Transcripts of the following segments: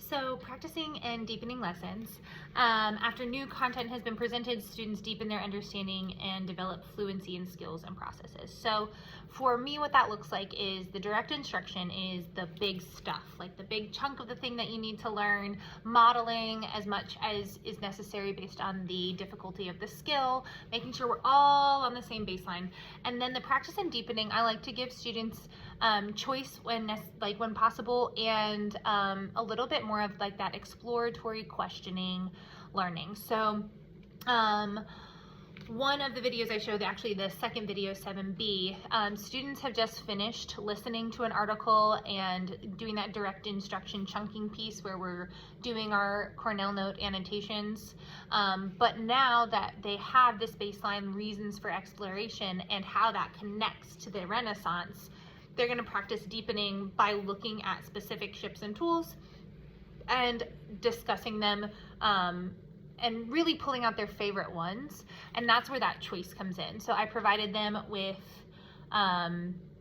So practicing and deepening lessons. After new content has been presented, students deepen their understanding and develop fluency in skills and processes. So for me, what that looks like is the direct instruction is the big stuff, like the big chunk of the thing that you need to learn, modeling as much as is necessary based on the difficulty of the skill, making sure we're all on the same baseline. And then the practice and deepening, I like to give students choice when possible, and a little bit more of like that exploratory questioning learning. So one of the videos I showed, actually the second video, 7B, students have just finished listening to an article and doing that direct instruction chunking piece where we're doing our Cornell note annotations. But now that they have this baseline reasons for exploration and how that connects to the Renaissance, they're going to practice deepening by looking at specific ships and tools and discussing them, and really pulling out their favorite ones. And that's where that choice comes in. So I provided them with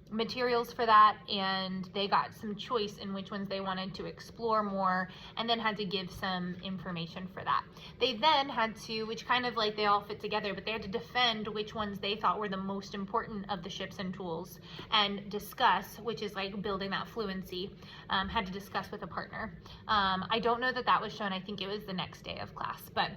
materials for that, and they got some choice in which ones they wanted to explore more, and then had to give some information for that. They then had to, which kind of like they all fit together, but they had to defend which ones they thought were the most important of the ships and tools, and discuss, which is like building that fluency, had to discuss with a partner. I don't know that that was shown. I think it was the next day of class, but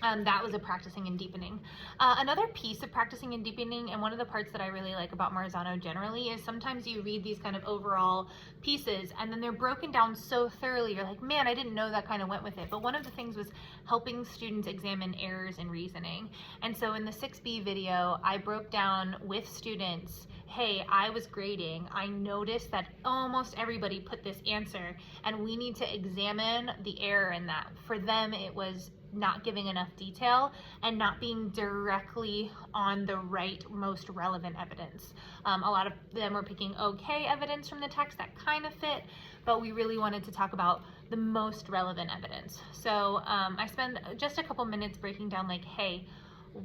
that was a practicing and deepening. Another piece of practicing and deepening, and one of the parts that I really like about Marzano generally, is sometimes you read these kind of overall pieces and then they're broken down so thoroughly, you're like, man, I didn't know that kind of went with it. But one of the things was helping students examine errors in reasoning. And so in the 6B video, I broke down with students, hey, I was grading, I noticed that almost everybody put this answer, and we need to examine the error in that. For them, it was not giving enough detail and not being directly on the right, most relevant evidence. A lot of them were picking okay evidence from the text that kind of fit, but we really wanted to talk about the most relevant evidence. So I spent just a couple minutes breaking down like, hey,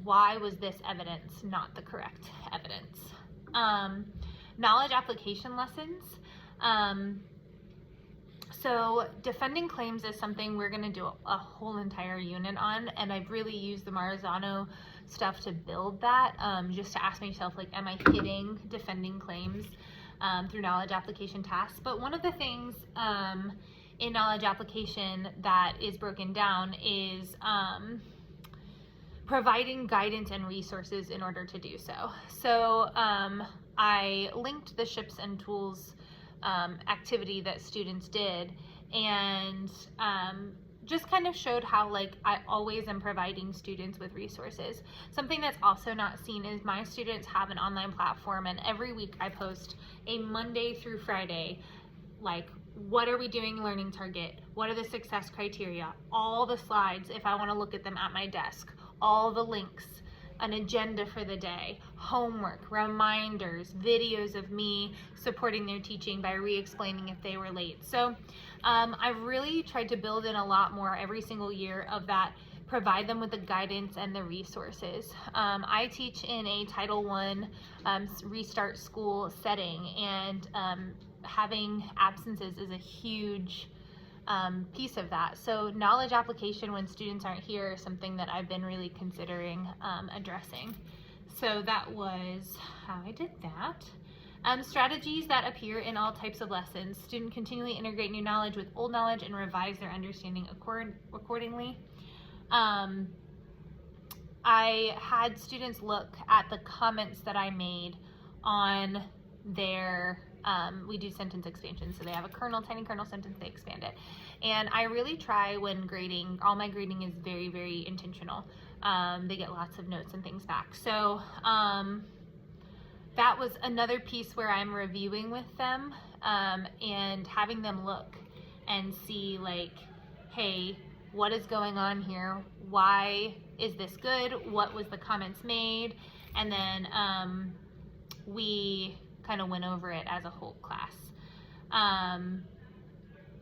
why was this evidence not the correct evidence? Knowledge application lessons. So defending claims is something we're going to do a whole entire unit on, and I've really used the Marzano stuff to build that, just to ask myself, like, am I hitting defending claims through knowledge application tasks? But one of the things in knowledge application that is broken down is providing guidance and resources in order to do so. So I linked the ships and tools activity that students did, and just kind of showed how like I always am providing students with resources. Something that's also not seen is my students have an online platform, and every week I post a Monday through Friday, like, what are we doing learning target? What are the success criteria? All the slides if I want to look at them at my desk, all the links, an agenda for the day, homework, reminders, videos of me supporting their teaching by re-explaining if they were late. So I've really tried to build in a lot more every single year of that, provide them with the guidance and the resources. I teach in a Title I Restart School setting, and having absences is a huge piece of that. So knowledge application when students aren't here is something that I've been really considering addressing. So that was how I did that. Strategies that appear in all types of lessons. Student continually integrate new knowledge with old knowledge and revise their understanding accordingly. I had students look at the comments that I made on their we do sentence expansion, so they have a kernel, tiny kernel sentence, they expand it. And I really try when grading, all my grading is very, very intentional. They get lots of notes and things back. So that was another piece where I'm reviewing with them and having them look and see like, hey, what is going on here? Why is this good? What was the comments made? And then we kind of went over it as a whole class.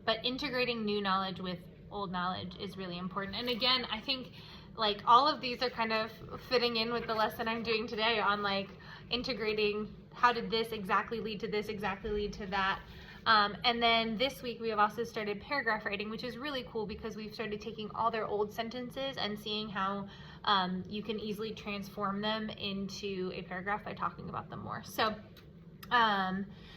But integrating new knowledge with old knowledge is really important. And again, I think like all of these are kind of fitting in with the lesson I'm doing today on like integrating how did this exactly lead to this, exactly lead to that. And then this week we have also started paragraph writing, which is really cool because we've started taking all their old sentences and seeing how you can easily transform them into a paragraph by talking about them more. So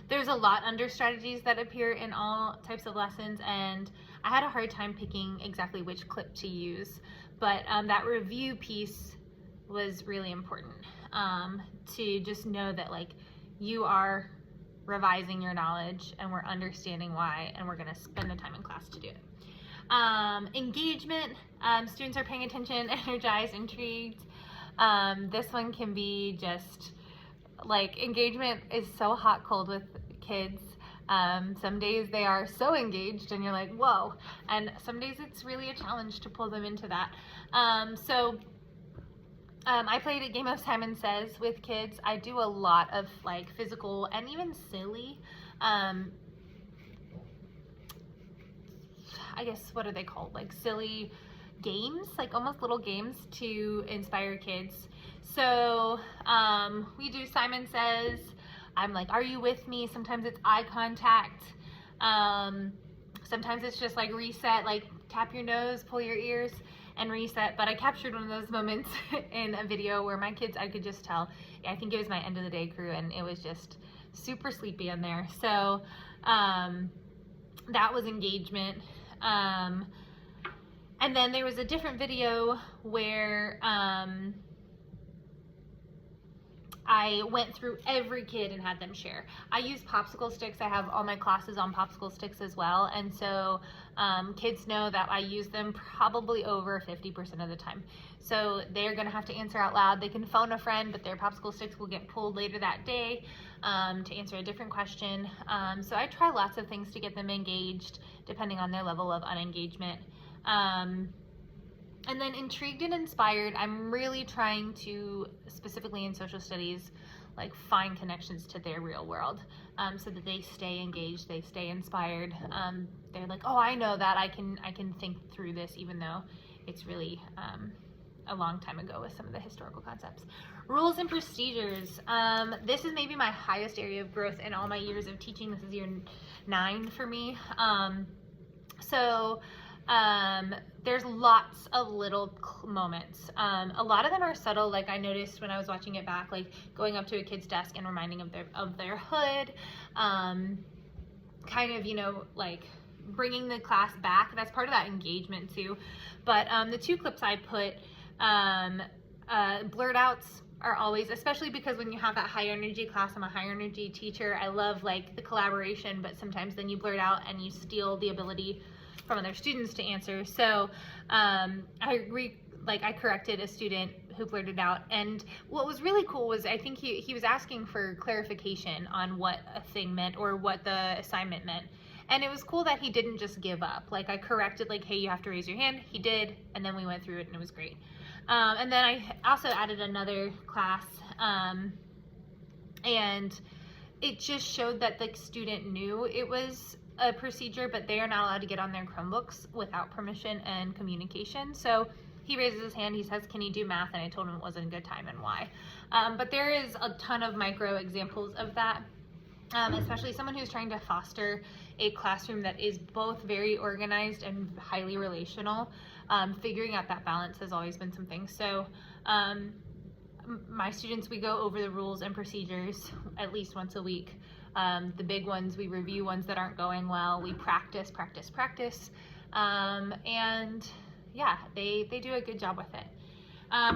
there's a lot under strategies that appear in all types of lessons, and I had a hard time picking exactly which clip to use, but that review piece was really important, to just know that like you are revising your knowledge and we're understanding why, and we're going to spend the time in class to do it. Engagement, students are paying attention, energized, intrigued. This one can be just like, engagement is so hot cold with kids. Some days they are so engaged and you're like, whoa. And some days it's really a challenge to pull them into that. I played a game of Simon Says with kids. I do a lot of like physical and even silly, I guess, what are they called? Like silly games, like almost little games to inspire kids. So we do Simon Says. I'm like, are you with me? Sometimes it's eye contact. Sometimes it's just like reset, like tap your nose, pull your ears, and reset. But I captured one of those moments in a video where my kids, I could just tell, I think it was my end of the day crew, and it was just super sleepy in there. So that was engagement. And then there was a different video where I went through every kid and had them share. I use popsicle sticks. I have all my classes on popsicle sticks as well. And so kids know that I use them probably over 50% of the time. So they're gonna have to answer out loud. They can phone a friend, but their popsicle sticks will get pulled later that day to answer a different question. So I try lots of things to get them engaged, depending on their level of unengagement. And then intrigued and inspired, I'm really trying to, specifically in social studies, like find connections to their real world, so that they stay engaged, they stay inspired. They're like, oh, I know that, I can think through this, even though it's really a long time ago with some of the historical concepts. Rules and procedures. This is maybe my highest area of growth in all my years of teaching. This is year 9 for me. There's lots of little moments. A lot of them are subtle, like I noticed when I was watching it back, like going up to a kid's desk and reminding of their hood, kind of, you know, like bringing the class back. That's part of that engagement too. But the 2 clips I put, blurt outs are always, especially because when you have that high energy class, I'm a high energy teacher, I love like the collaboration, but sometimes then you blurt out and you steal the ability from other students to answer. So I corrected a student who blurted out, and what was really cool was I think he was asking for clarification on what a thing meant or what the assignment meant. And it was cool that he didn't just give up. Like I corrected, like, hey, you have to raise your hand. He did, and then we went through it and it was great. And then I also added another class, and it just showed that the student knew it was a procedure, but they are not allowed to get on their Chromebooks without permission and communication. So he raises his hand, he says, can he do math? And I told him it wasn't a good time and why. But there is a ton of micro examples of that, especially someone who's trying to foster a classroom that is both very organized and highly relational. Figuring out that balance has always been something. So my students, we go over the rules and procedures at least once a week. The big ones, we review ones that aren't going well. We practice. And yeah, they do a good job with it.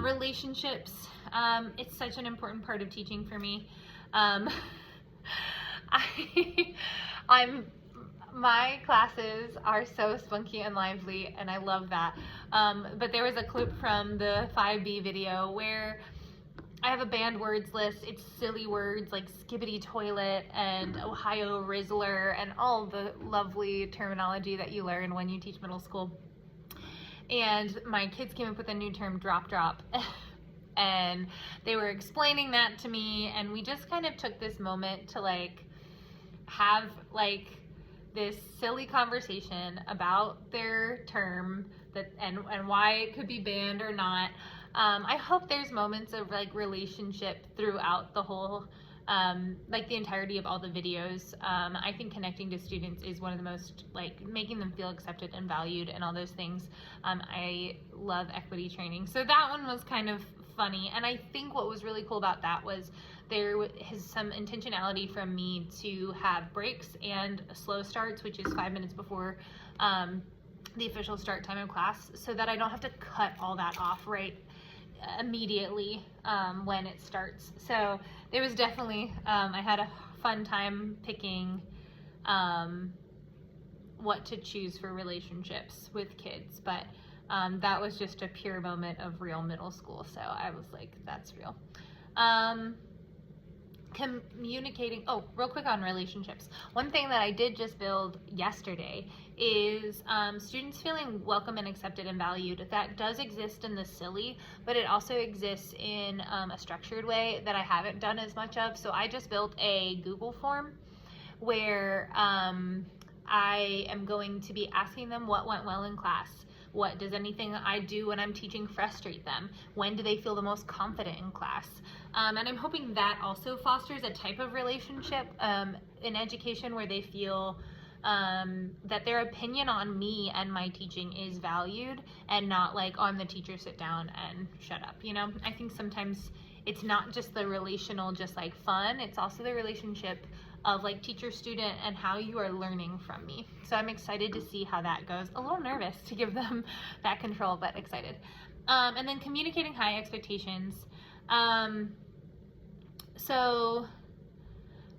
Relationships, it's such an important part of teaching for me. My classes are so spunky and lively, and I love that. But there was a clip from the 5B video where I have a banned words list. It's silly words like skibbity toilet and Ohio Rizzler and all the lovely terminology that you learn when you teach middle school. And my kids came up with a new term, drop. And they were explaining that to me, and we just kind of took this moment to like have like this silly conversation about their term and why it could be banned or not. I hope there's moments of like relationship throughout the whole like the entirety of all the videos. I think connecting to students is one of the most, like, making them feel accepted and valued and all those things. I love equity training. So that one was kind of funny. And I think what was really cool about that was there is some intentionality from me to have breaks and slow starts, which is 5 minutes before the official start time of class, so that I don't have to cut all that off right immediately when it starts. So there was definitely, I had a fun time picking what to choose for relationships with kids, but that was just a pure moment of real middle school, so I was like, that's real. Communicating, oh, real quick on relationships. One thing that I did just build yesterday is students feeling welcome and accepted and valued. That does exist in the silly, but it also exists in a structured way that I haven't done as much of. So I just built a Google form where I am going to be asking them what went well in class. What does anything I do when I'm teaching frustrate them? When do they feel the most confident in class? And I'm hoping that also fosters a type of relationship in education where they feel that their opinion on me and my teaching is valued, and not like, oh, I'm the teacher, sit down and shut up. You know, I think sometimes it's not just the relational, just like fun, it's also the relationship of like teacher student and how you are learning from me. So I'm excited to see how that goes. A little nervous to give them that control, but excited. And then communicating high expectations. So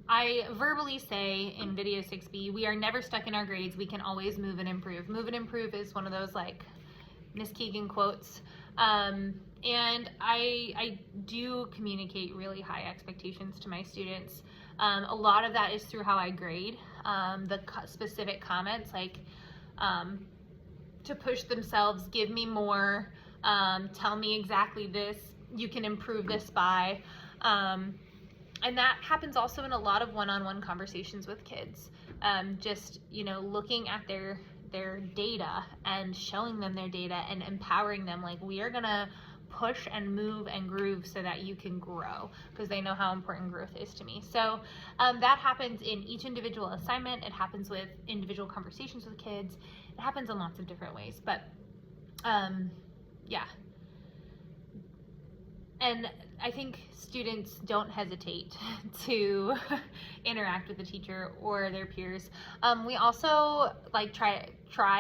I verbally say in video 6B, we are never stuck in our grades. We can always move and improve. Move and improve is one of those like Miss Keegan quotes. And I do communicate really high expectations to my students. A lot of that is through how I grade, the specific comments, like to push themselves, give me more, tell me exactly this, you can improve this by. And that happens also in a lot of one-on-one conversations with kids. Just, you know, looking at their data and showing them their data and empowering them, like, we are gonna push and move and groove so that you can grow, because they know how important growth is to me. So that happens in each individual assignment. It happens with individual conversations with kids. It happens in lots of different ways, but yeah. And I think students don't hesitate to interact with the teacher or their peers. We also like try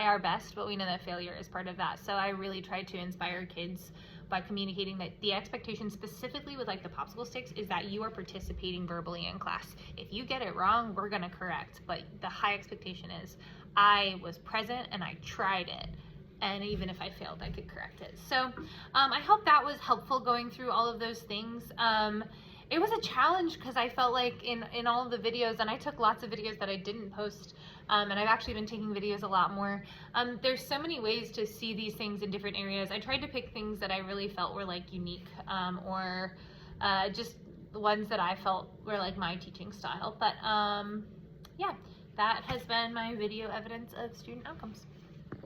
our best, but we know that failure is part of that. So I really try to inspire kids by communicating that the expectation, specifically with like the popsicle sticks, is that you are participating verbally in class. If you get it wrong, we're gonna correct, but the high expectation is I was present and I tried it. And even if I failed, I could correct it. So I hope that was helpful going through all of those things. It was a challenge because I felt like in all of the videos, and I took lots of videos that I didn't post, and I've actually been taking videos a lot more. There's so many ways to see these things in different areas. I tried to pick things that I really felt were like unique, or just the ones that I felt were like my teaching style. But yeah, that has been my video evidence of student outcomes.